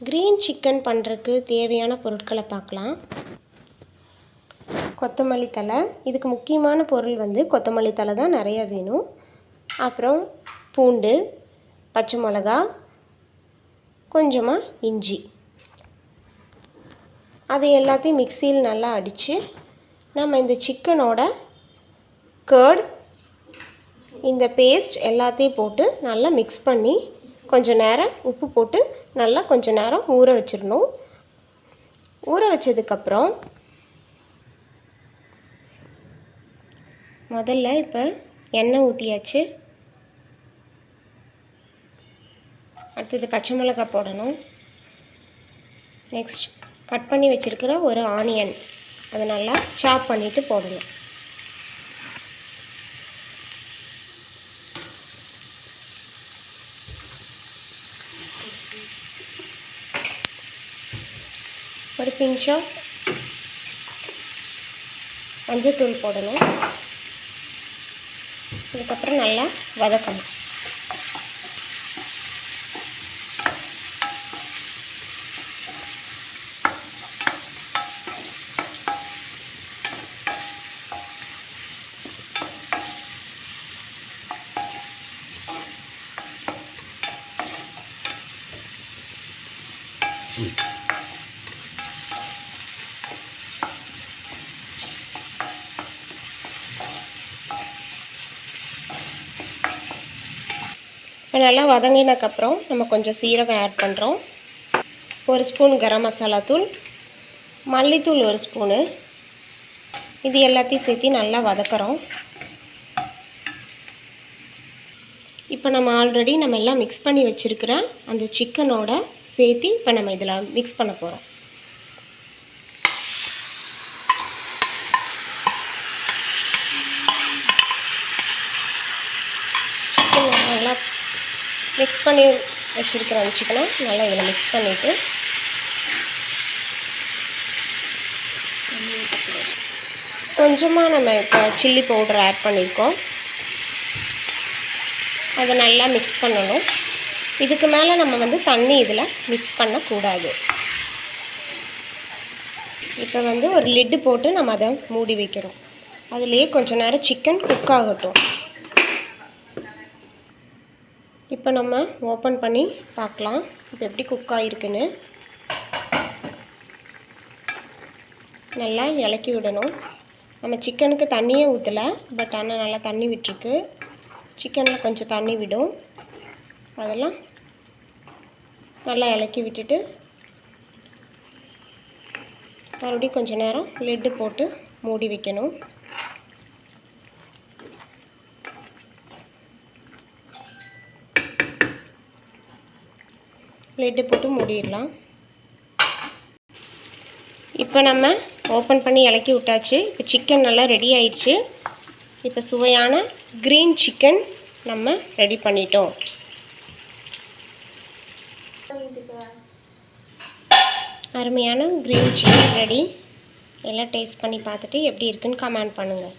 Green chicken பண்ணுறதுக்கு தேவையான பொருட்களை பார்க்கலாம். கொத்தமல்லி தழை, இதுக்கு முக்கியமான பொருள் வந்து கொத்தமல்லி தழை தான் நிறையா வேணும். அப்புறம் பூண்டு, பச்சை மிளகா, கொஞ்சமாக இஞ்சி, அது எல்லாத்தையும் மிக்சியில் நல்லா அடித்து நம்ம இந்த சிக்கனோட கர்ட், இந்த பேஸ்ட் எல்லாத்தையும் போட்டு நல்லா மிக்ஸ் பண்ணி கொஞ்சம் நேரம் உப்பு போட்டு நல்லா கொஞ்சம் நேரம் ஊற வச்சிடணும். ஊற வச்சதுக்கப்புறம் முதல்ல இப்போ எண்ணெய் ஊற்றியாச்சு. அடுத்தது பச்சை மிளகாய் போடணும். நெக்ஸ்ட் கட் பண்ணி வச்சுருக்கிற ஒரு ஆனியன், அதை நல்லா சாப் பண்ணிவிட்டு போடணும். ஒரு பிஞ்ச் ஆஃப் மஞ்சள்தூள் போடணும். அதுக்கப்புறம் நல்லா வதக்கணும். இப்போ நல்லா வதங்கினதுக்கப்புறம் நம்ம கொஞ்சம் சீரகம் ஆட் பண்ணுறோம். 1 ஸ்பூன் கரம் மசாலா தூள், மல்லித்தூள் 1 ஸ்பூனு, இது எல்லாத்தையும் சேர்த்து நல்லா வதக்குறோம். இப்போ நம்ம ஆல்ரெடி எல்லாம் மிக்ஸ் பண்ணி வச்சுருக்கிற அந்த சிக்கனோட சேர்த்து இப்போ நம்ம இதில் மிக்ஸ் பண்ண போகிறோம். சிக்கன் நல்லா மிக்ஸ் பண்ணி வச்சுருக்கிற அந்த சிக்கனை நல்லா இதில் மிக்ஸ் பண்ணிவிட்டு கொஞ்சமாக நம்ம இப்போ சில்லி பவுடர் ஆட் பண்ணியிருக்கோம். அதை நல்லா மிக்ஸ் பண்ணணும். இதுக்கு மேலே நம்ம தண்ணி இதில் மிக்ஸ் பண்ணக்கூடாது. இப்போ ஒரு லிட்டு போட்டு நம்ம அதை மூடி வைக்கிறோம். அதுலேயே கொஞ்சம் நேரம் சிக்கன் குக் ஆகட்டும். இப்போ நம்ம ஓப்பன் பண்ணி பார்க்கலாம் இப்போ எப்படி குக் ஆகிருக்குன்னு. நல்லா இலக்கி விடணும். நம்ம சிக்கனுக்கு தண்ணியே ஊற்றலை, பட் ஆனால் நல்லா தண்ணி விட்டுருக்கு. சிக்கனில் கொஞ்சம் தண்ணி விடும். அதெல்லாம் நல்லா இலக்கி விட்டுட்டு மறுபடியும் கொஞ்சம் நேரம் லிட்டு போட்டு மூடி வைக்கணும். லிட்டு போட்டு மூடிடலாம். இப்போ நம்ம ஓப்பன் பண்ணி இலக்கி விட்டாச்சு. இப்போ சிக்கன் நல்லா ரெடி ஆயிடுச்சு. இப்போ சுவையான க்ரீன் சிக்கன் நம்ம ரெடி பண்ணிட்டோம். அருமையான க்ரீன் சிக்கன் ரெடி. எல்லாம் டேஸ்ட் பண்ணி பார்த்துட்டு எப்படி இருக்குன்னு கமெண்ட் பண்ணுங்கள்.